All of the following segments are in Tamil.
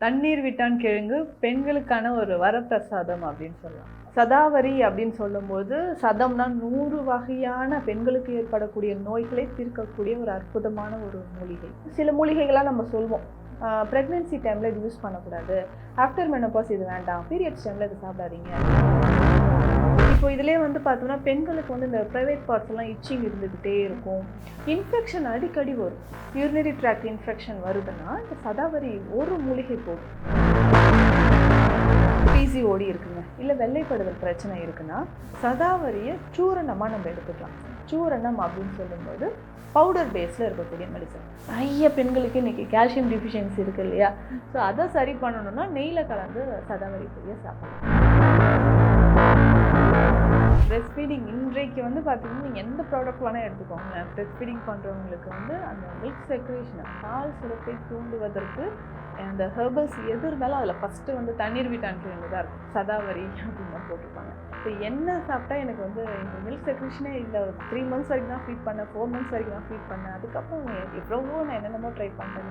தண்ணீர் விட்டான் கிழங்கு பெண்களுக்கான ஒரு வரப்பிரசாதம் அப்படின்னு சொல்லலாம். சதாவரி அப்படின்னு சொல்லும்போது சதம்னா 100 வகையான பெண்களுக்கு ஏற்படக்கூடிய நோய்களை தீர்க்கக்கூடிய ஒரு அற்புதமான ஒரு மூலிகை. சில மூலிகைகளாக நம்ம சொல்வோம், ப்ரெக்னென்சி டைமில் இது யூஸ் பண்ணக்கூடாது, ஆஃப்டர் மெனோபாஸ் இது வேண்டாம், பீரியட்ஸ் டைமில் இது சாப்பிடாதீங்க. இப்போ இதிலே வந்து பார்த்தோம்னா பெண்களுக்கு வந்து இந்த ப்ரைவேட் பார்ட்ஸ் எல்லாம் இச்சிங் இருந்துக்கிட்டே இருக்கும், இன்ஃபெக்ஷன் அடிக்கடி வரும். யூரினரி ட்ராக்ட் இன்ஃபெக்ஷன் வருதுன்னா இந்த சதாவரி ஒரு மூலிகை போதும். பிசிஓடி இருக்குங்க, இல்லை வெள்ளைப்படுதல் பிரச்சனை இருக்குன்னா சதாவரியை சூரணமாக நம்ம எடுத்துக்கலாம். சூரணம் அப்படின்னு சொல்லும்போது பவுடர் பேஸில் இருக்கக்கூடிய மெடிசன். நிறைய பெண்களுக்கு இன்றைக்கி கால்சியம் டிஃபிஷியன்சி இருக்குது இல்லையா, ஸோ அதை சரி பண்ணணும்னா நெய்யில் கலந்து சதாவரி பொடியை சாப்பிடலாம். பிரெஸ்ட் ஃபீடிங் இன்றைக்கு வந்து பார்த்தீங்கன்னா நீங்கள் எந்த ப்ராடக்ட் வேணால் எடுத்துக்கோங்க, பிரெஸ்ட் ஃபீடிங் பண்ணுறவங்களுக்கு வந்து அந்த மில்க் செக்ரேஷனை பால் சுரப்பை தூண்டுவதற்கு அந்த ஹெர்பல்ஸ் எது இருந்தாலும் அதில் ஃபஸ்ட்டு வந்து தண்ணீர் விட்டான் கிழங்கு தான் இருக்கும், சதாவரி அப்படின்னு தான் போட்டிருப்பாங்க. இப்போ என்ன சாப்பிட்டா எனக்கு வந்து இந்த மில்க் செக்ரேஷனே இல்லை, 3 months வரைக்கும் தான் ஃபீட் பண்ணேன், 4 months வரைக்கும் தான் ஃபீட் பண்ணேன், அதுக்கப்புறம் எவ்வளவோ நான் என்னென்னமோ ட்ரை பண்ணுறேன்.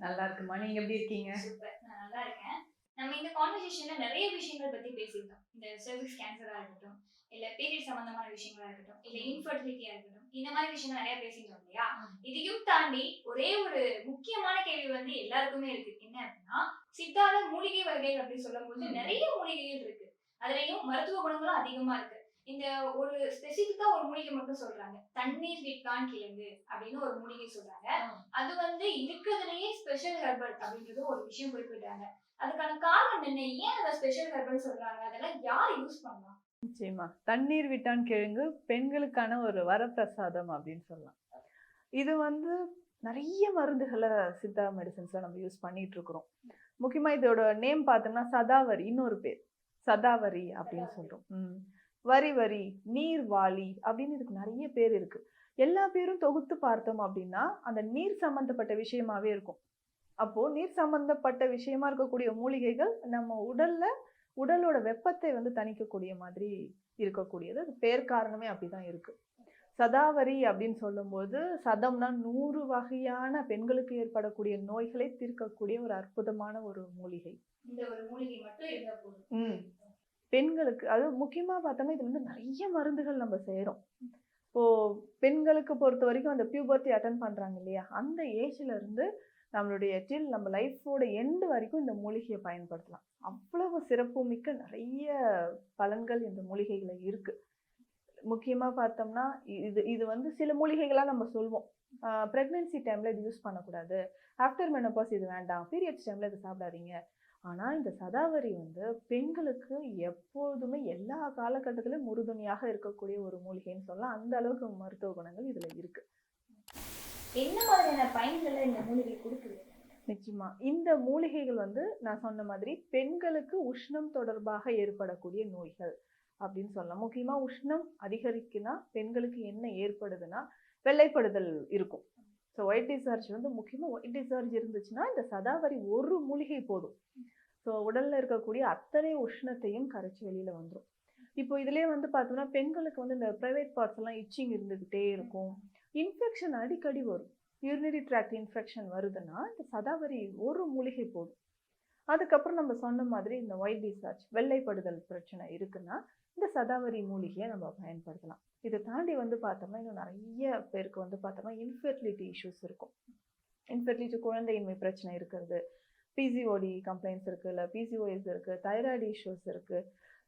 நல்லா இருக்குமா, நீங்க எப்படி இருக்கீங்க? சூப்பர், நான் நல்லா இருக்கேன். நம்ம இந்த கான்வர்சேஷன்ல நிறைய விஷயங்கள் பத்தி பேசியிருக்கோம். இந்த சர்விக்ஸ் கேன்சரா இருக்கட்டும், இல்ல பீரியட் சம்பந்தமான விஷயங்களா இருக்கட்டும், இல்ல இன்ஃபர்டிலிட்டியா இருக்கட்டும், இந்த மாதிரி விஷயங்கள் நிறைய பேசிட்டோம் இல்லையா? இதையும் தாண்டி ஒரே ஒரு முக்கியமான கேள்வி வந்து எல்லாருக்குமே இருக்கு. என்ன அப்படின்னா, சித்தால மூலிகை வகைகள் அப்படின்னு சொல்லும்போது நிறைய மூலிகைகள் இருக்கு. அதுலயும் மருத்துவ குணங்களும் அதிகமா இருக்கு. இந்த ஒரு ஸ்பெசிபிக்கா ஒரு மூலிகை மட்டும் சொல்றாங்க. தண்ணீர் விட்டான் கிழங்கு அப்படின்னு ஒரு மூலிகை சொல்றாங்க. அது வந்து இருக்கிறதுலயே ஸ்பெஷல் ஹெர்பல் அப்படின்றது ஒரு விஷயம் குறிப்பிட்டாங்க. அதுக்கான காரணம் என்ன? ஏன் அதை ஸ்பெஷல் ஹெர்பல் சொல்றாங்க? அதெல்லாம் யார் யூஸ் பண்ணலாம்? நிச்சயமா தண்ணீர் விட்டான் கிழங்கு பெண்களுக்கான ஒரு வரப்பிரசாதம் அப்படின்னு சொல்லலாம். இது வந்து நிறைய மருந்துகளை சித்தா மெடிசன்ஸ்ல நம்ம யூஸ் பண்ணிட்டு இருக்கிறோம். முக்கியமா இதோட நேம் பார்த்தோம்னா சதாவரி, இன்னொரு பேர் சதாவரி அப்படின்னு சொல்றோம். வரி வரி, நீர் வாளி அப்படின்னு இதுக்கு நிறைய பேர் இருக்கு. எல்லா பேரும் தொகுத்து பார்த்தோம் அப்படின்னா அந்த நீர் சம்பந்தப்பட்ட விஷயமாவே இருக்கும். அப்போ நீர் சம்பந்தப்பட்ட விஷயமா இருக்கக்கூடிய மூலிகைகள் நம்ம உடலோட வெப்பத்தை வந்து தணிக்கக்கூடிய மாதிரி இருக்கக்கூடியது. அது பேர் காரணமே அப்படிதான் இருக்கு. சதாவரி அப்படின்னு சொல்லும்போது சதம்னா 100 வகையான பெண்களுக்கு ஏற்படக்கூடிய நோய்களை தீர்க்கக்கூடிய ஒரு அற்புதமான ஒரு மூலிகை. இந்த ஒரு மூலிகை மட்டும் இருந்தா போதும். பெண்களுக்கு அது முக்கியமா பார்த்தோம்னா இதுல வந்து நிறைய மருந்துகள் நம்ம செய்யறோம். இப்போ பெண்களுக்கு பொறுத்த வரைக்கும் அந்த பியூபர்ட்டி அட்டன் பண்றாங்க இல்லையா, அந்த ஏஜ்ல இருந்து நம்மளுடைய டில் நம்ம லைஃபோட எண்டு வரைக்கும் இந்த மூலிகையை பயன்படுத்தலாம். அவ்வளவு சிறப்பு மிக்க நிறைய பலன்கள் இந்த மூலிகைகளை இருக்கு. முக்கியமா பார்த்தோம்னா இது இது வந்து சில மூலிகைகளா நம்ம சொல்வோம், ப்ரெக்னென்சி டைம்ல இது யூஸ் பண்ணக்கூடாது, ஆஃப்டர் மெனோபாஸ் இது வேண்டாம், பீரியட்ஸ் டைம்ல இது சாப்பிடாதீங்க. ஆனா இந்த சதாவரி வந்து பெண்களுக்கு எப்போதுமே எல்லா காலகட்டத்திலும் உறுதுணையாக இருக்கக்கூடிய ஒரு மூலிகைன்னு சொல்லலாம். அந்த அளவுக்கு மருத்துவ குணங்கள் இதுல இருக்கு. என்ன மாதிரியான பயன்களை இந்த மூலிகை கொடுக்குது? நிச்சயமா இந்த மூலிகைகள் வந்து நான் சொன்ன மாதிரி பெண்களுக்கு உஷ்ணம் தொடர்பாக ஏற்படக்கூடிய நோய்கள் அப்படின்னு சொல்லலாம். முக்கியமா உஷ்ணம் அதிகரிக்குன்னா பெண்களுக்கு என்ன ஏற்படுதுன்னா வெள்ளைப்படுதல் இருக்கும். ஸோ ஒயிட் டிசார்ஜ் வந்து முக்கியமாக ஒயிட் டிசார்ஜ் இருந்துச்சுன்னா இந்த சதாவரி ஒரு மூலிகை போதும். ஸோ உடல்ல இருக்கக்கூடிய அத்தனை உஷ்ணத்தையும் கரைச்சி வெளியில வந்துடும். இப்போ இதுலேயே வந்து பார்த்தோம்னா பெண்களுக்கு வந்து இந்த ப்ரைவேட் பார்ட்ஸ் எல்லாம் இச்சிங் இருந்துக்கிட்டே இருக்கும், இன்ஃபெக்ஷன் அடிக்கடி வரும். யூரினரி ட்ராக்ட் இன்ஃபெக்ஷன் வருதுன்னா இந்த சதாவரி ஒரு மூலிகை போதும். அதுக்கப்புறம் நம்ம சொன்ன மாதிரி இந்த ஒயிட் டிசார்ஜ் வெள்ளைப்படுதல் பிரச்சனை இருக்குன்னா இந்த சதாவரி மூலிகையை நம்ம பயன்படுத்தலாம். இதை தாண்டி வந்து பார்த்தோம்னா இன்னும் நிறைய பேருக்கு வந்து பார்த்தோம்னா இன்ஃபெர்டிலிட்டி இஷ்யூஸ் இருக்கும். இன்ஃபெர்டிலிட்டி குழந்தையின்மை பிரச்சனை இருக்கிறது, பிசிஓடி கம்ப்ளைண்ட்ஸ் இருக்குது, இல்லை பிசிஓஎஸ் இருக்குது, தைராய்டு இஷ்யூஸ் இருக்குது.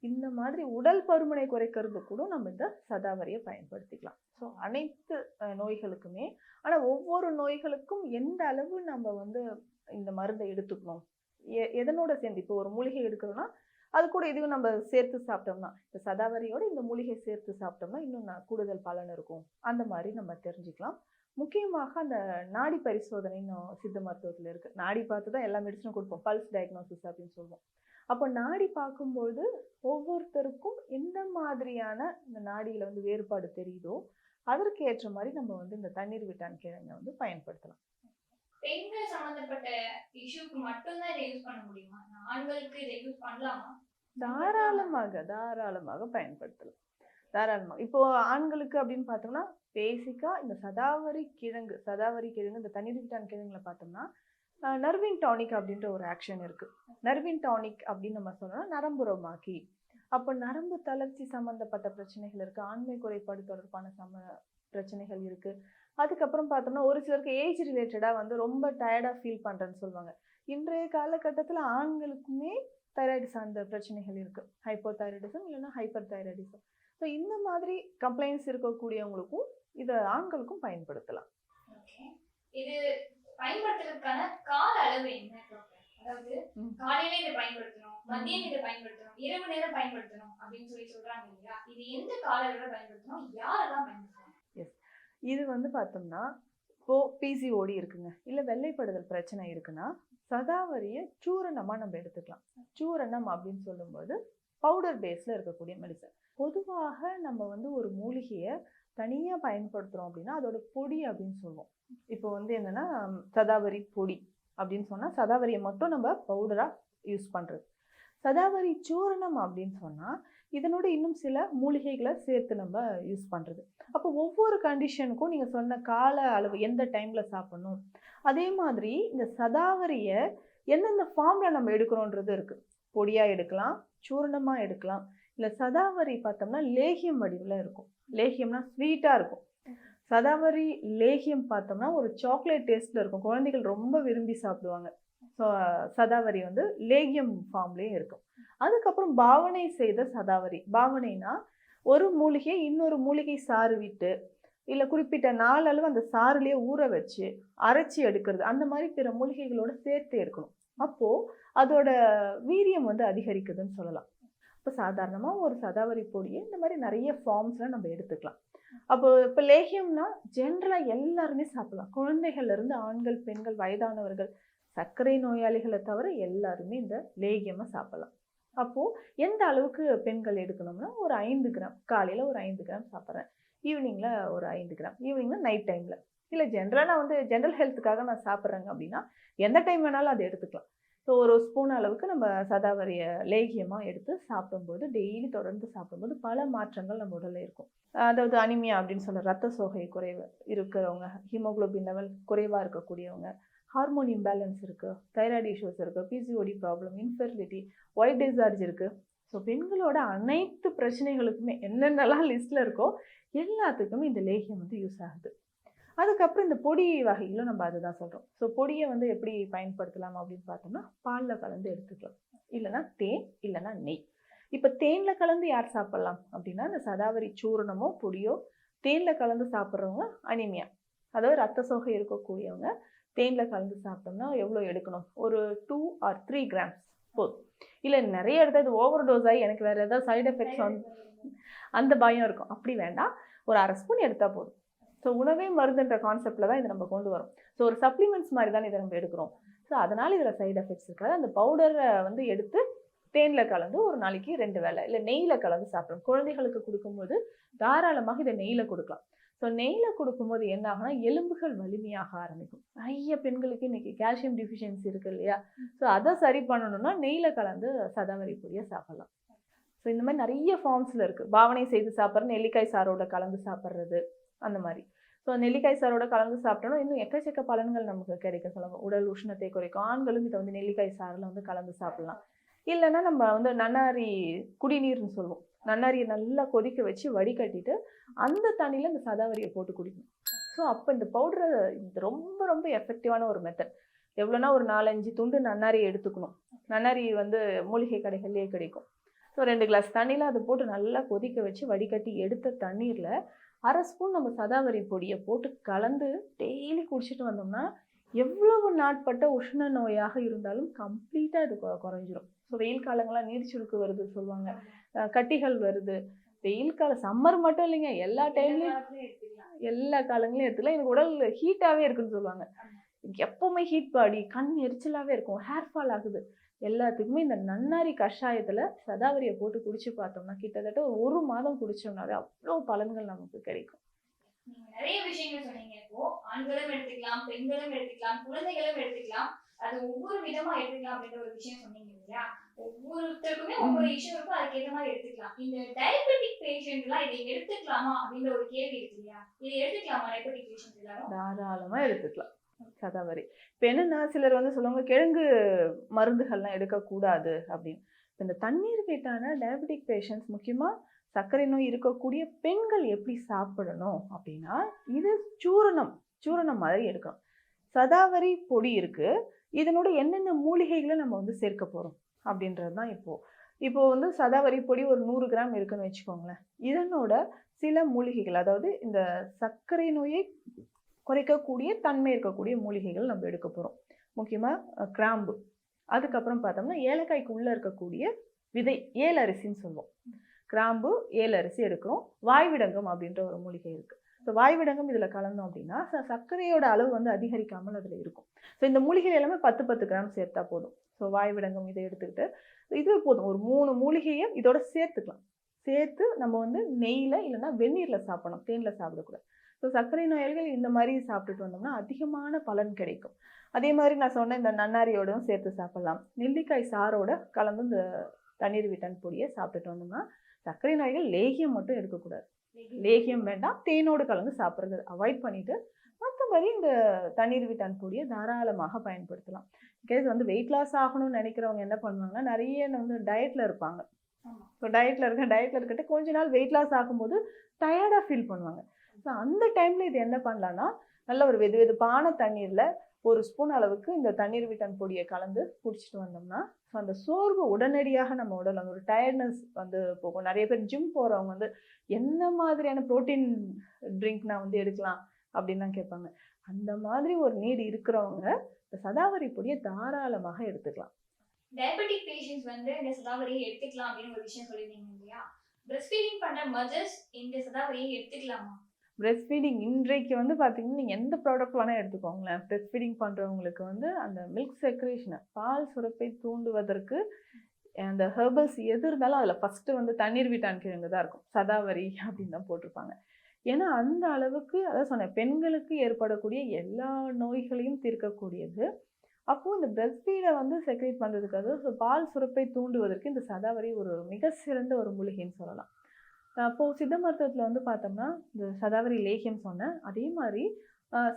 இந்த மாதிரி உடல் பருமனை குறைக்கிறது கூட நம்ம இந்த சதாவரியை பயன்படுத்திக்கலாம். ஸோ அனைத்து நோய்களுக்குமே, ஆனால் ஒவ்வொரு நோய்களுக்கும் எந்த அளவு நம்ம வந்து இந்த மருந்தை எடுத்துக்கணும், எதனோட சேர்ந்து இப்போ ஒரு மூலிகை எடுக்கிறோம்னா அது கூட இதுவும் நம்ம சேர்த்து சாப்பிட்டோம்னா, இந்த சதாவரியோட இந்த மூலிகை சேர்த்து சாப்பிட்டோம்னா இன்னும் கூடுதல் பலன் இருக்கும். அந்த மாதிரி நம்ம தெரிஞ்சுக்கலாம். முக்கியமாக அந்த நாடி பரிசோதனைன்னு சித்த மருத்துவத்தில் இருக்கு. நாடி பார்த்து தான் எல்லா மெடிசனும் கொடுப்போம், பல்ஸ் டயக்னோசிஸ் அப்படின்னு சொல்லுவோம். அப்போ நாடி பார்க்கும்போது ஒவ்வொருத்தருக்கும் எந்த மாதிரியான இந்த நாடியில வந்து வேறுபாடு தெரியுதோ அதற்கு ஏற்ற மாதிரி நம்ம வந்து இந்த தண்ணீர் விட்டான் கிழங்கை வந்து பயன்படுத்தலாம். பெண்கள் சம்பந்தப்பட்ட இஷ்யூக்கு மட்டும் தான் இதை யூஸ் பண்ண முடியுமா? ஆண்களுக்கு இதை யூஸ் பண்ணலாமா? தாராளமாக தாராளமாக பயன்படுத்தலாம். தாராளமா. இப்போ ஆண்களுக்கு அப்படின்னு பார்த்தோம்னா, பேசிக்கா இந்த சதாவரி கிழங்கு இந்த தண்ணீர் கிழங்குல பார்த்தோம்னா, நர்வின் டானிக் அப்படின்ற ஒரு ஆக்ஷன் இருக்கு. நர்வின் டானிக் அப்படின்னு நம்ம சொல்லணும்னா, நரம்புறமாக்கி. அப்ப நரம்பு தளர்ச்சி சம்பந்தப்பட்ட பிரச்சனைகள் இருக்கு. ஆண்மை குறைபாடு தொடர்பான பிரச்சனைகள் இருக்கு. அதுக்கப்புறம் பார்த்தோம்னா, ஒரு சிலருக்கு ஏஜ் ரிலேட்டடா வந்து ரொம்ப டயர்டா ஃபீல் பண்றேன்னு சொல்லுவாங்க. இன்றைய காலகட்டத்தில ஆண்களுக்குமே தைராய்டு சார்ந்த பிரச்சனைகள் இருக்கு. ஹைப்போதைராய்டிசம் இல்லைன்னா ஹைப்பர் தைராய்டிசம். ஸோ இந்த மாதிரி கம்ப்ளைண்ட்ஸ் இருக்கக்கூடியவங்களுக்கும் இதை ஆண்களுக்கும் பயன்படுத்தலாம். ஓகே. இது பயன்படுத்துறதுக்கான கால அளவு என்ன டாக்டர்? அதாவது காலையில இதை பயன்படுத்தணும், மதியம் இதை பயன்படுத்தணும், இரவு நேரம் பயன்படுத்தணும் அப்படின்னு சொல்றாங்க இல்லையா? இது எந்த கால அளவுல பயன்படுத்தணும், யாரெல்லாம் பயன்படுத்தணும்? எஸ், இது வந்து பார்த்தோம்னா இப்போ பிசிஓடி இருக்குங்க, இல்ல வெள்ளைப்படுதல் பிரச்சனை இருக்குன்னா சதாவரியை சூரணமா நம்ம எடுத்துக்கலாம். சூரணம் அப்படின்னு சொல்லும்போது பவுடர் பேஸ்ல இருக்கக்கூடிய மெடிசன். பொதுவாக நம்ம வந்து ஒரு மூலிகையை தனியா பயன்படுத்துறோம் அப்படின்னா அதோட பொடி அப்படின்னு சொல்லுவோம். இப்போ வந்து என்னன்னா சதாவரி பொடி அப்படின்னு சொன்னா சதாவரியை மட்டும் நம்ம பவுடரா யூஸ் பண்றது. சதாவரி சூரணம் அப்படின்னு சொன்னா இதனோட இன்னும் சில மூலிகைகளை சேர்த்து நம்ம யூஸ் பண்றது. அப்போ ஒவ்வொரு கண்டிஷனுக்கும் நீங்க சொன்ன கால அளவு எந்த டைம்ல சாப்பிடணும், அதே மாதிரி இந்த சதாவரியை எந்தெந்த ஃபார்ம்ல நம்ம எடுக்கிறோன்றது இருக்கு. பொடியா எடுக்கலாம், சூரணமா எடுக்கலாம், இல்ல சதாவரி பார்த்தோம்னா லேகியம் வடிவில் இருக்கும். லேகியம்னா ஸ்வீட்டா இருக்கும். சதாவரி லேகியம் பார்த்தோம்னா ஒரு சாக்லேட் டேஸ்ட்ல இருக்கும், குழந்தைகள் ரொம்ப விரும்பி சாப்பிடுவாங்க. ஸோ சதாவரி வந்து லேகியம் ஃபார்ம்லேயும் இருக்கும். அதுக்கப்புறம் பாவனை செய்த சதாவரி. பாவனைனா ஒரு மூலிகை இன்னொரு மூலிகை சாறு விட்டு இல்லை குறிப்பிட்ட நாளளவு அந்த சாறுலேயே ஊற வச்சு அரைச்சி எடுக்கிறது, அந்த மாதிரி பிற மூலிகைகளோட சேர்த்து எடுக்கணும். அப்போது அதோட வீரியம் வந்து அதிகரிக்குதுன்னு சொல்லலாம். இப்போ சாதாரணமாக ஒரு சதாவரி பொடியை இந்த மாதிரி நிறைய ஃபார்ம்ஸில் நம்ம எடுத்துக்கலாம். அப்போ இப்போ லேகியம்னா ஜென்ரலாக எல்லாருமே சாப்பிடலாம். குழந்தைகள்லேருந்து ஆண்கள், பெண்கள், வயதானவர்கள், சர்க்கரை நோயாளிகளை தவிர எல்லாருமே இந்த லேகியமாக சாப்பிடலாம். அப்போது எந்த அளவுக்கு பெண்கள் எடுக்கணும்னா ஒரு 5 கிராம், காலையில் ஒரு 5 கிராம் சாப்பிட்றேன், ஈவினிங்கில் ஒரு 5 கிராம், ஈவினிங்னா நைட் டைமில். இல்லை ஜென்ரலாக நான் வந்து ஜென்ரல் ஹெல்த்துக்காக நான் சாப்பிட்றேங்க அப்படின்னா எந்த டைம் வேணாலும் அதை எடுத்துக்கலாம். ஸோ ஒரு ஸ்பூன் அளவுக்கு நம்ம சதாவரிய லேகியமாக எடுத்து சாப்பிடும்போது, டெய்லி தொடர்ந்து சாப்பிடும்போது பல மாற்றங்கள் நம்ம உடலில் இருக்கும். அதாவது அனிமியா அப்படின்னு சொல்ல ரத்த சோகை குறைவு இருக்கிறவங்க, ஹீமோகுளோபின் லெவல் குறைவாக இருக்கக்கூடியவங்க, ஹார்மோன் இம்பேலன்ஸ் இருக்குது, தைராய்டு இஷ்யூஸ் இருக்குது, PCOD problem, infertility, white discharge இருக்குது. ஸோ பெண்களோட அனைத்து பிரச்சனைகளுக்குமே என்னென்னலாம் லிஸ்ட்டில் இருக்கோ எல்லாத்துக்குமே இந்த லேகியம் வந்து யூஸ் ஆகுது. அதுக்கப்புறம் இந்த பொடி வகைகளும் நம்ம அதுதான் சொல்கிறோம். ஸோ பொடியை வந்து எப்படி பயன்படுத்தலாம் அப்படின்னு பார்த்தோம்னா பாலில் கலந்து எடுத்துக்கலாம், இல்லைனா தேன், இல்லைனா நெய். இப்போ தேனில் கலந்து யார் சாப்பிட்லாம் அப்படின்னா இந்த சதாவரி சூரணமோ பொடியோ தேனில் கலந்து சாப்பிட்றவங்க அனிமியா, அதாவது ரத்த சோகை இருக்கக்கூடியவங்க தேனில் கலந்து சாப்பிட்டோம்னா எவ்வளோ எடுக்கணும், ஒரு 2 or 3 கிராம்ஸ் போதும். இல்லை நிறைய எடுத்தால் இது ஓவர் டோஸ் ஆகி எனக்கு வேறு ஏதாவது சைடு எஃபெக்ட்ஸ் வந்து அந்த பயம் இருக்கும், அப்படி வேண்டாம், ஒரு 1/2 ஸ்பூன் எடுத்தால் போதும். ஸோ உணவே மருந்துன்ற கான்செப்டில் தான் இதை நம்ம கொண்டு வரோம். ஸோ ஒரு சப்ளிமெண்ட்ஸ் மாதிரி தான் இதை நம்ம எடுக்கிறோம். ஸோ அதனால் இதில் சைடு எஃபெக்ட்ஸ் இருக்காது. அந்த பவுடரை வந்து எடுத்து தேனில் கலந்து ஒரு நாளைக்கு 2 வேளை இல்லை நெய்யில் கலந்து சாப்பிடணும். குழந்தைகளுக்கு கொடுக்கும்போது தாராளமாக இதை நெய்யில் கொடுக்கலாம். ஸோ நெய்யில் கொடுக்கும்போது என்ன ஆகுனா எலும்புகள் வலிமையாக ஆரம்பிக்கும். நிறைய பெண்களுக்கு இன்னைக்கு கால்சியம் டிஃபிஷியன்சி இருக்கு இல்லையா? ஸோ அதை சரி பண்ணணும்னா நெய்யில் கலந்து சதாவரி பொடியை சாப்பிடலாம். ஸோ இந்த மாதிரி நிறைய ஃபார்ம்ஸில் இருக்குது. பாவனை செய்து சாப்பிட்றது, நெல்லிக்காய் சாரோட கலந்து சாப்பிட்றது, அந்த மாதிரி. ஸோ நெல்லிக்காய் சாரோட கலந்து சாப்பிட்டோன்னா இன்னும் எக்கச்சக்க பலன்கள் நமக்கு கிடைக்கும். சொல்லுவாங்க உடல் உஷ்ணத்தை குறைக்கும். ஆண்களும் இதை வந்து நெல்லிக்காய் சாறில் வந்து கலந்து சாப்பிடலாம். இல்லைன்னா நம்ம வந்து நன்னாரி குடிநீர்னு சொல்லுவோம். நன்னாரியை நல்லா கொதிக்க வச்சு வடிகட்டிட்டு அந்த தண்ணியில் இந்த சதாவரியை போட்டு குடிக்கணும். ஸோ அப்போ இந்த பவுடரை இது ரொம்ப ரொம்ப எஃபெக்டிவான ஒரு மெத்தட். எவ்வளோனா ஒரு 4-5 துண்டு நன்னாரியை எடுத்துக்கணும். நன்னாரி வந்து மூலிகை கடைகள்லேயே கிடைக்கும். ஸோ 2 கிளாஸ் தண்ணியில் அதை போட்டு நல்லா கொதிக்க வச்சு வடிகட்டி எடுத்த தண்ணீரில் 1/2 ஸ்பூன் நம்ம சதாவரி பொடியை போட்டு கலந்து டெய்லி குடிச்சிட்டு வந்தோம்னா எவ்வளவு நாட்பட்ட உஷ்ண நோயாக இருந்தாலும் கம்ப்ளீட்டாக இது குறைஞ்சிரும். ஸோ வெயில் காலங்கள்லாம் நீர்ச்சுருக்கு வருது சொல்லுவாங்க, கட்டிகள் வருது. வெயில் காலம் சம்மர் மட்டும் இல்லைங்க, எல்லா டைம்லையும் எல்லா காலங்களையும் எடுத்துக்கலாம். எனக்கு உடல் ஹீட்டாகவே இருக்குன்னு சொல்லுவாங்க. எப்போவுமே ஹீட் பாடி, கண் எரிச்சலாகவே இருக்கும், ஹேர் ஃபால் ஆகுது. எல்லாத்துக்குமே இந்த நன்னாரி கஷாயத்தில் சதாவரியை போட்டு குடிச்சு பார்த்தோம்னா கிட்டத்தட்ட ஒரு மாதம் குடிச்சோம்னாவே அவ்வளோ பலன்கள் நமக்கு கிடைக்கும். நிறைய விஷயங்கள் சொன்னீங்க. இப்போ ஆண்களும் எடுத்துக்கலாம், பெண்களும் எடுத்துக்கலாம், குழந்தைகளும் எடுத்துக்கலாம். அது ஒவ்வொரு விதமா எடுத்துக்கலாம் அப்படின்ற ஒரு விஷயம் சொன்னீங்க இல்லையா? ஒவ்வொருத்தருக்குமே ஒவ்வொரு இஷ்யூ இருக்கும். அதுக்கேத்த மாதிரி எடுத்துக்கலாம். இந்த டயபெட்டிக் பேஷண்ட்லாம் இதை எடுத்துக்கலாமா அப்படின்ற ஒரு கேள்வி இருக்கு இல்லையா? இதை எடுத்துக்கலாமா டயபெட்டிக் பேஷண்ட் எல்லாரும்? தாராளமா எடுத்துக்கலாம் சதாவரி. இப்ப என்னன்னா சிலர் வந்து சொல்லுவாங்க கிழங்கு மருந்துகள்லாம் எடுக்கக்கூடாது அப்படின்னு. இந்த தண்ணீர் வீட்டான டயபெட்டிக் பேஷண்ட்ஸ் முக்கியமா சர்க்கரை நோய் இருக்கக்கூடிய பெண்கள் எப்படி சாப்பிடணும் அப்படின்னா, இது சூரணம் சூரணம் மாதிரி எடுக்கணும். சதாவரி பொடி இருக்கு. இதனோட என்னென்ன மூலிகைகளை நம்ம வந்து சேர்க்க போறோம் அப்படின்றது தான் இப்போ. இப்போ வந்து சதாவரி பொடி ஒரு 100 கிராம் இருக்குன்னு வச்சுக்கோங்களேன். இதனோட சில மூலிகைகள், அதாவது இந்த சர்க்கரை நோயை குறைக்கக்கூடிய தன்மை இருக்கக்கூடிய மூலிகைகள் நம்ம எடுக்க போறோம். முக்கியமா கிராம்பு. அதுக்கப்புறம் பார்த்தோம்னா ஏலக்காய்க்கு உள்ள இருக்கக்கூடிய விதை, ஏலரிசின்னு சொல்லுவோம். கிராம்பு, ஏலரிசி எடுக்கிறோம். வாய்விடங்கம் அப்படின்ற ஒரு மூலிகை இருக்கு. ஸோ வாய்விடங்கம் இதுல கலந்தோம் அப்படின்னா சர்க்கரையோட அளவு வந்து அதிகரிக்காமல் அதுல இருக்கும். ஸோ இந்த மூலிகை எல்லாமே 10 கிராம் சேர்த்தா போதும். ஸோ வாய்விடங்கம் இதை எடுத்துக்கிட்டு இது போதும். ஒரு 3 மூலிகையை இதோட சேர்த்துக்கலாம். சேர்த்து நம்ம வந்து நெய்யில இல்லைன்னா வெந்நீர்ல சாப்பிடணும், தேன்ல சாப்பிடக்கூடாது. ஸோ சர்க்கரை நோயாளிகள் இந்த மாதிரி சாப்பிட்டுட்டு வந்தோம்னா அதிகமான பலன் கிடைக்கும். அதே மாதிரி நான் சொன்ன இந்த நன்னாரியோடும் சேர்த்து சாப்பிடலாம். நெல்லிக்காய் சாரோட கலந்து இந்த தண்ணீர் விட்டன் பொடியை சாப்பிட்டுட்டு வந்தோம்னா சர்க்கரை நோய்கள் லேகியம் மட்டும் எடுக்கக்கூடாது. லேகியம் வேண்டாம், தேனோடு கலந்து சாப்பிட்றது அவாய்ட் பண்ணிட்டு மற்றபடி இந்த தண்ணீர் விட்டான் பொடியை தாராளமாக பயன்படுத்தலாம். கேஸ் வந்து வெயிட் லாஸ் ஆகணும்னு நினைக்கிறவங்க என்ன பண்ணுவாங்கன்னா நிறைய வந்து டயட்ல இருப்பாங்க. ஸோ டயட்ல இருக்கட்டு கொஞ்ச நாள் வெயிட் லாஸ் ஆகும்போது டயர்டாக ஃபீல் பண்ணுவாங்க. ஸோ அந்த டைம்ல இது என்ன பண்ணலான்னா, நல்ல ஒரு வெது வெதுப்பான தண்ணீர்ல 1 ஸ்பூன் அளவுக்கு இந்த தண்ணீர் விட்டன் பொடியை கலந்து குடிச்சிட்டு வந்தோம்னா ஸோ அந்த சோர்வு உடனடியாக நம்ம உடல் அந்த ஒரு டயர்ட்னஸ் வந்து போகும். நிறைய பேர் ஜிம் போறவங்க வந்து என்ன மாதிரியான ப்ரோட்டீன் ட்ரிங்க் நான் வந்து எடுக்கலாம் அப்படின்னு தான் கேட்பாங்க. அந்த மாதிரி ஒரு நீடு இருக்கிறவங்க இந்த சதாவரி பொடியை தாராளமாக எடுத்துக்கலாம். டயபெட்டிக் பேஷண்ட்ஸ் வந்து இந்த சதாவரியை எடுத்துக்கலாம் அப்படின்னு ஒரு விஷயம் சொல்லியிருந்தீங்க இல்லையா? பிரஸ்ட் ஃபீடிங் பண்ற மதர்ஸ் இந்த சதாவரியை எடுத்துக்கலாமா? பிரெஸ்ட் ஃபீடிங் இன்றைக்கு வந்து பார்த்தீங்கன்னா நீங்கள் எந்த ப்ராடக்ட் வேணால் எடுத்துக்கோங்களேன். பிரெஸ்ட் ஃபீடிங் பண்ணுறவங்களுக்கு வந்து அந்த மில்க் செக்ரேஷனை பால் சுரப்பை தூண்டுவதற்கு அந்த ஹெர்பல்ஸ் எது இருந்தாலும் அதில் ஃபஸ்ட்டு வந்து தண்ணீர் வீட்டான் கிழங்கு தான் இருக்கும். சதாவரி அப்படின்னு தான் போட்டிருப்பாங்க. ஏன்னா அந்த அளவுக்கு அதான் சொன்னேன், பெண்களுக்கு ஏற்படக்கூடிய எல்லா நோய்களையும் தீர்க்கக்கூடியது. அப்போது இந்த பிரெஸ்ட் ஃபீடை வந்து செக்ரேட் பண்ணுறதுக்காக பால் சுரப்பை தூண்டுவதற்கு இந்த சதாவரி ஒரு மிக சிறந்த ஒரு மூலிகைன்னு சொல்லலாம். அப்போது சித்த மருத்துவத்தில் வந்து பார்த்தோம்னா இந்த சதாவரி லேகியம் சொன்னேன். அதே மாதிரி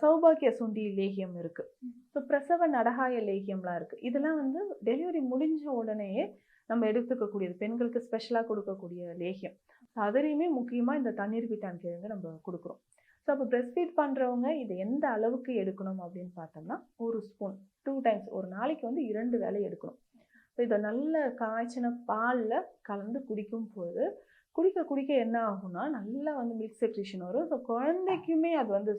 சௌபாக்கிய சுண்டி லேகியம் இருக்குது. ஸோ பிரசவ நடகாய லேகியம்லாம் இருக்குது. இதெல்லாம் வந்து டெலிவரி முடிஞ்ச உடனேயே நம்ம எடுத்துக்கக்கூடியது, பெண்களுக்கு ஸ்பெஷலாக கொடுக்கக்கூடிய லேகியம். ஸோ அதுலேயுமே முக்கியமாக இந்த தண்ணீர் விட்டான் கிழங்கு நம்ம கொடுக்குறோம். ஸோ அப்போ பிரெஸ்ட் ஃபீட் பண்ணுறவங்க இது எந்த அளவுக்கு எடுக்கணும் அப்படின்னு பார்த்தோம்னா 1 ஸ்பூன் 2 டைம்ஸ் ஒரு நாளைக்கு வந்து 2 வேளை எடுக்கணும். ஸோ இதை நல்ல காய்ச்சின பாலில் கலந்து குடிக்கும் போது குடிக்க என்ன ஆகும்னா நல்லா வந்து மில்க் செக்ரேஷன் வரும். ஸோ குழந்தைக்குமே அது வந்து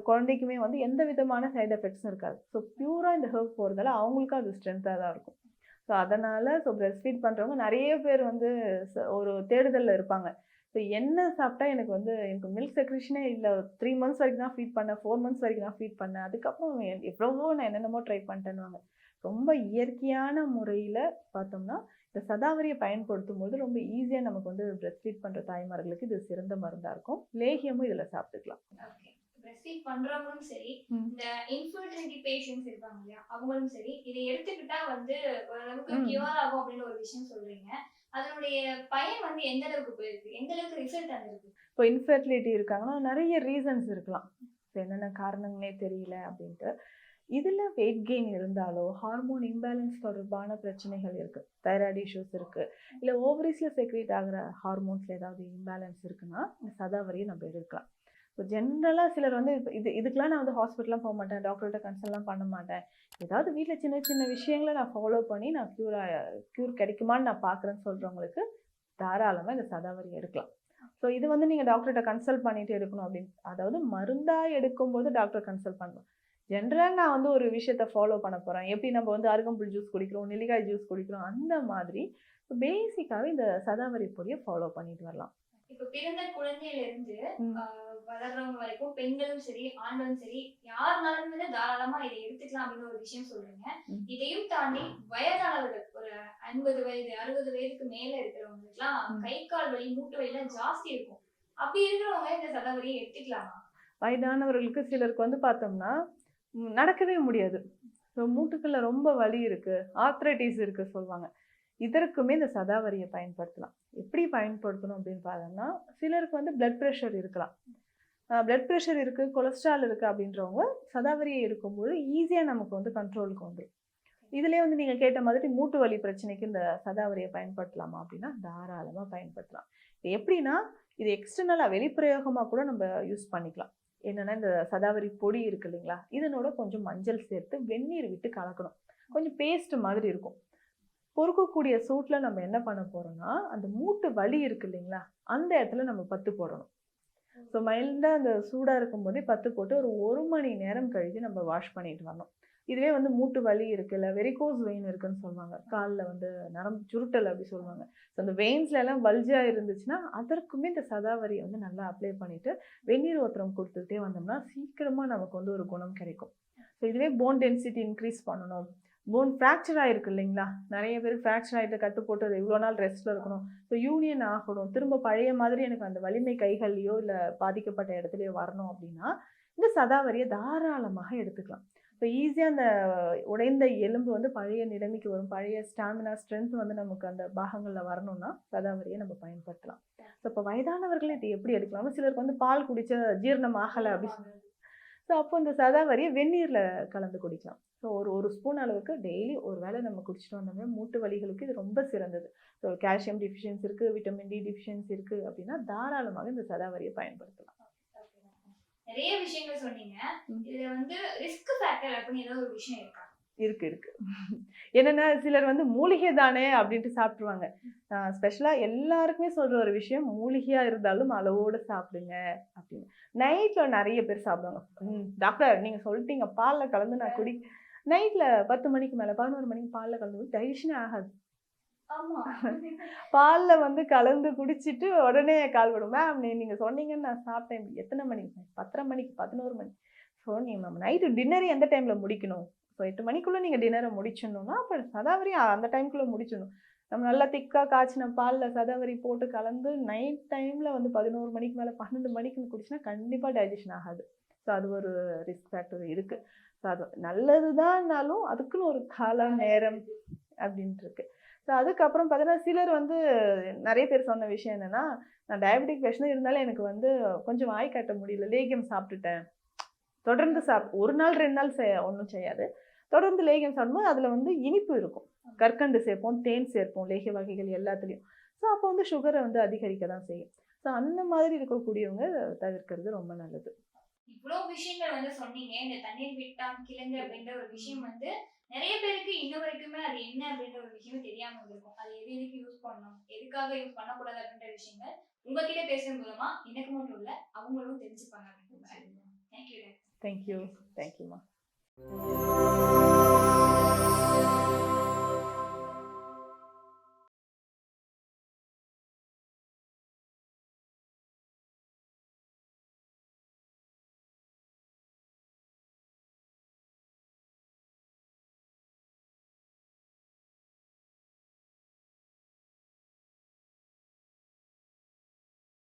குழந்தைக்குமே வந்து எந்த விதமான சைடு எஃபெக்ட்ஸும் இருக்காது. ஸோ பியூராக இந்த ஹெர்ப் போகிறதால அவங்களுக்கும் அது ஸ்ட்ரென்த்தாக தான் இருக்கும். ஸோ அதனால் பிரெஸ்ட் ஃபீட் பண்ணுறவங்க நிறைய பேர் வந்து ஒரு தேடுதலில் இருப்பாங்க. ஸோ என்ன சாப்பிட்டா எனக்கு மில்க் செக்ரேஷனே இல்லை, 3 மந்த்ஸ் வரைக்கும் தான் ஃபீட் பண்ணேன், 4 மந்த்ஸ் வரைக்கும் தான் ஃபீட் பண்ணேன், அதுக்கப்புறம் எவ்வளவோ நான் என்னென்னமோ ட்ரை பண்ணிட்டேன்னுவாங்க. ரொம்ப இயற்கையான முறையில் பார்த்தோம்னா இந்த சதாவரியை பயன்படுத்தும் போது ரொம்ப ஈஸியாக நமக்கு வந்து பிரெஸ்ட் ஃபீட் பண்ணுற தாய்மார்களுக்கு இது சிறந்த மருந்தாக இருக்கும். லேகியமும் இதில் சாப்பிட்டுக்கலாம். பிரஸ்ட் ஃபீட் பண்றவங்களும் சரி, இந்த இன்ஃபர்டிலிட்டி பேஷண்ட்ஸ் இருப்பாங்க இல்லையா, அவங்களும் சரி இதை எடுத்துக்கிட்டா வந்து ஓரளவுக்கு கியூர் ஆகும் அப்படின்னு ஒரு விஷயம் சொல்றீங்க. அதனுடைய பயன் வந்து எந்த அளவுக்கு போயிருக்கு, எந்த அளவுக்கு ரிசல்ட் வந்திருக்கு? இப்போ இன்ஃபர்டிலிட்டி இருக்காங்கன்னா நிறைய ரீசன்ஸ் இருக்கலாம். என்னென்ன காரணங்களே தெரியல அப்படின்ட்டு. இதில் வெயிட் கெயின் இருந்தாலோ ஹார்மோன் இம்பேலன்ஸ் தொடர்பான பிரச்சனைகள் இருக்குது, தைராய்டு இஷ்யூஸ் இருக்குது, இல்லை ஓவரிஸில் செக்ரேட் ஆகிற ஹார்மோன்ஸில் ஏதாவது இம்பேலன்ஸ் இருக்குன்னா இந்த சதாவரியை நம்ம எடுக்கலாம். ஸோ ஜென்ரலாக சிலர் வந்து இதுக்கெலாம் நான் வந்து ஹாஸ்பிட்டலாம் போக மாட்டேன், டாக்டர்கிட்ட கன்சல்ட்லாம் பண்ண மாட்டேன், ஏதாவது வீட்டில் சின்ன சின்ன விஷயங்களை நான் ஃபாலோ பண்ணி நான் க்யூர் கிடைக்குமான்னு நான் பார்க்குறேன்னு சொல்கிறவங்களுக்கு தாராளமாக இந்த சதாவரி எடுக்கலாம். ஸோ இது வந்து நீங்கள் டாக்டர்கிட்ட கன்சல்ட் பண்ணிட்டு எடுக்கணும் அப்படின்னு, அதாவது மருந்தாக எடுக்கும்போது டாக்டர் கன்சல்ட் பண்ணணும். ஜென்ரலாக நான் வந்து ஒரு விஷயத்த ஃபாலோ பண்ண போகிறேன், எப்படி நம்ம வந்து அருகம்புல் ஜூஸ் குடிக்கிறோம், நெல்லிக்காய் ஜூஸ் குடிக்கிறோம், அந்த மாதிரி பேசிக்காகவே இந்த சதாவரி பொடியை ஃபாலோ பண்ணிட்டு வரலாம். இப்போ பிறந்த குழந்தையிலிருந்து வளர்றவங்க வரைக்கும் பெண்களும் சரி ஆண்களும் சரி யாருனாலுமே தாராளமா இதை எடுத்துக்கலாம் அப்படின்னு ஒரு விஷயம் சொல்றீங்க. இதையும் தாண்டி வயதானவர்கள் ஒரு 50 வயது 60 வயதுக்கு மேல இருக்கிறவங்களுக்கு எல்லாம் கை கால் வலி மூட்டு வலி எல்லாம் ஜாஸ்தி இருக்கும். அப்படி இருக்கிறவங்க இந்த சதாவரியை எடுத்துக்கலாமா? வயதானவர்களுக்கு சிலருக்கு வந்து பார்த்தோம்னா நடக்கவே முடியாது. ஸோ மூட்டுக்கள்ல ரொம்ப வலி இருக்கு, ஆர்த்ரைட்டிஸ் இருக்கு சொல்லுவாங்க. இதற்குமே இந்த சதாவரியை பயன்படுத்தலாம். எப்படி பயன்படுத்தணும் அப்படின்னு பார்த்தோம்னா, சிலருக்கு வந்து பிளட் ப்ரெஷர் இருக்கலாம். பிளட் ப்ரெஷர் இருக்கு, கொலஸ்ட்ரால் இருக்கு அப்படின்றவங்க சதாவரியை எடுக்கும்போது ஈஸியா நமக்கு வந்து கண்ட்ரோலுக்கு வந்துரும். இதுலயே வந்து நீங்க கேட்ட மாதிரி மூட்டு வலி பிரச்சனைக்கு இந்த சதாவரியை பயன்படுத்தலாமா அப்படின்னா, தாராளமா பயன்படுத்தலாம். இது எப்படின்னா, இது எக்ஸ்டர்னலா வெளிப்பிரயோகமா கூட நம்ம யூஸ் பண்ணிக்கலாம். என்னன்னா, இந்த சதாவரி பொடி இருக்கு இல்லைங்களா? இதனோட கொஞ்சம் மஞ்சள் சேர்த்து வெந்நீர் விட்டு கலக்கணும். கொஞ்சம் பேஸ்ட் மாதிரி இருக்கும். பொறுக்கக்கூடிய சூட்ல நம்ம என்ன பண்ண போறோம்னா, அந்த மூட்டு வலி இருக்கு இல்லைங்களா? அந்த இடத்துல நம்ம பத்து போடணும். ஸோ மைல்டா அந்த சூடா இருக்கும்போதே பத்து போட்டு ஒரு 1 மணி நேரம் கழிச்சு நம்ம வாஷ் பண்ணிட்டு வரணும். இதுவே வந்து மூட்டு வலி இருக்கு, இல்ல வெரிகோஸ் வெயின் இருக்குன்னு சொல்லுவாங்க. கால்ல வந்து நரம்பு சுருட்டல் அப்படி சொல்லுவாங்க. ஸோ அந்த வெயின்ஸ்ல எல்லாம் பல்ஜா இருந்துச்சுன்னா, அதற்குமே இந்த சதாவரியை வந்து நல்லா அப்ளை பண்ணிட்டு, வெந்நீர் ஒத்தடம் குடுத்துக்கிட்டே வந்தோம்னா, சீக்கிரமா நமக்கு வந்து ஒரு குணம் கிடைக்கும். ஸோ இதுவே போன் டென்சிட்டி இன்க்ரீஸ் பண்ணணும். போன் ஃப்ராக்சர் ஆயிருக்கு இல்லைங்களா? நிறைய பேர் ஃப்ராக்சர் ஆயிட்டு கட்டு போட்டு அது இவ்வளோ நாள் ரெஸ்ட்ல இருக்கணும். ஸோ யூனியன் ஆகணும். திரும்ப பழைய மாதிரி எனக்கு அந்த வலிமை கைகள்லையோ, இல்ல பாதிக்கப்பட்ட இடத்துலயோ வரணும் அப்படின்னா, இந்த சதாவரியை தாராளமாக எடுத்துக்கலாம். ஸோ ஈஸியா அந்த உடைந்த எலும்பு வந்து பழைய நிலைமைக்கு வரும். பழைய ஸ்டாமினா, ஸ்ட்ரென்த் வந்து நமக்கு அந்த பாகங்கள்ல வரணும்னா, சதாவரியை நம்ம பயன்படுத்தலாம். ஸோ இப்போ வயதானவர்கள் இது எப்படி எடுக்கலாம்? சிலருக்கு வந்து பால் குடிச்ச ஜீரணம் ஆகல அப்படி ஸோ அப்போ இந்த சதாவரியை வெந்நீர்ல கலந்து குடிக்கலாம். ஸோ ஒரு ஸ்பூன் அளவுக்கு டெய்லி ஒரு வேளை நம்ம குடிச்சிட்டு வந்தோம்னா, மூட்டு வலிகளுக்கு இது ரொம்ப சிறந்தது. ஸோ கால்சியம் டிஃபிஷியன்சி இருக்கு, விட்டமின் டி டிஃபிஷியன்சி இருக்கு அப்படின்னா, தாராளமாக இந்த சதாவரியை பயன்படுத்தலாம். நிறைய விஷயங்கள் சொன்னீங்க. இதுல வந்து ரிஸ்க் ஃபேக்டர் அப்படின்னு ஏதோ ஒரு விஷயம் இருக்கா? இருக்கு. என்னன்னா, சிலர் வந்து மூலிகை தானே அப்படின்ட்டு சாப்பிட்டுருவாங்க. ஸ்பெஷலா எல்லாருக்குமே சொல்ற ஒரு விஷயம், மூலிகையா இருந்தாலும் அளவோட சாப்பிடுங்க அப்படின்னு. நைட்ல நிறைய பேர் சாப்பிடுவாங்க. டாக்டர் நீங்க சொல்லிட்டீங்க, பால்ல கலந்து நான் நைட்ல 10 மணிக்கு மேல 11 மணிக்கு பால்ல கலந்து டைஜஷனே ஆகாது. ஆமா. பால்ல வந்து கலந்து குடிச்சிட்டு உடனே கால் வரும். மேம் நீங்க சொன்னீங்கன்னு நான் சாப்பிட்டேன். எத்தனை மணிக்கு? 10:30 மணிக்கு, 11 மணி. ஸோ நீங்க நம்ம நைட்டு டின்னர் எந்த டைம்ல முடிக்கணும்? ஸோ 8 மணிக்குள்ள நீங்க டின்னரை முடிச்சிடணும்னா, அப்ப சதாவரி அந்த டைம்குள்ள முடிச்சிடணும். நம்ம நல்லா திக்கா காய்ச்சின பால்ல சதாவரி போட்டு கலந்து நைட் டைம்ல வந்து 11 மணிக்கு மேல 12 மணிக்கு குடிச்சினா கண்டிப்பா டைஜஷன் ஆகாது. ஸோ அது ஒரு ரிஸ்க் ஃபேக்டர் இருக்கு. ஸோ அது நல்லதுதான்னாலும் அதுக்குன்னு ஒரு காலம், நேரம் அப்படின்ட்டு இருக்கு. ஸோ அதுக்கப்புறம் பார்த்தீங்கன்னா, சிலர் வந்து நிறைய பேர் சொன்ன விஷயம் என்னன்னா, நான் டயபெட்டிக் பேஷண்ட் இருந்தாலும் எனக்கு வந்து கொஞ்சம் வாய் காட்ட முடியல. லேகியம் சாப்பிட்டுட்டேன். தொடர்ந்து ஒரு நாள் 2 நாள் ஒண்ணும் செய்யாது. தொடர்ந்து லேகியம் சாப்பிடும்போது அதுல வந்து இனிப்பு இருக்கும். கற்கண்டு சேர்ப்போம், தேன் சேர்ப்போம், லேகிய வகைகள் எல்லாத்துலயும். ஸோ அப்போ வந்து சுகரை வந்து அதிகரிக்க தான் செய்யும். ஸோ அந்த மாதிரி இருக்கக்கூடியவங்க தவிர்க்கிறது ரொம்ப நல்லது. இவ்வளோ விஷயங்கள் வந்து சொன்னீங்க. இந்த தண்ணீர் விட்டான் கிழங்கு அப்படின்ற ஒரு விஷயம் வந்து நிறைய பேருக்கு இன்ன வரைக்குமே அது என்ன அப்படின்ற ஒரு விஷயம் தெரியாம இருக்கும். அது எதுக்கு யூஸ் பண்ணணும், எதுக்காக யூஸ் பண்ணக்கூடாது அப்படின்ற விஷயங்கள் உங்ககிட்ட பேசுறது மூலமா எனக்கு மட்டும் இல்ல அவங்களும் தெரிஞ்சுப்பாங்க அப்படின்னு. தேங்க்யூ. தேங்க்யூமா.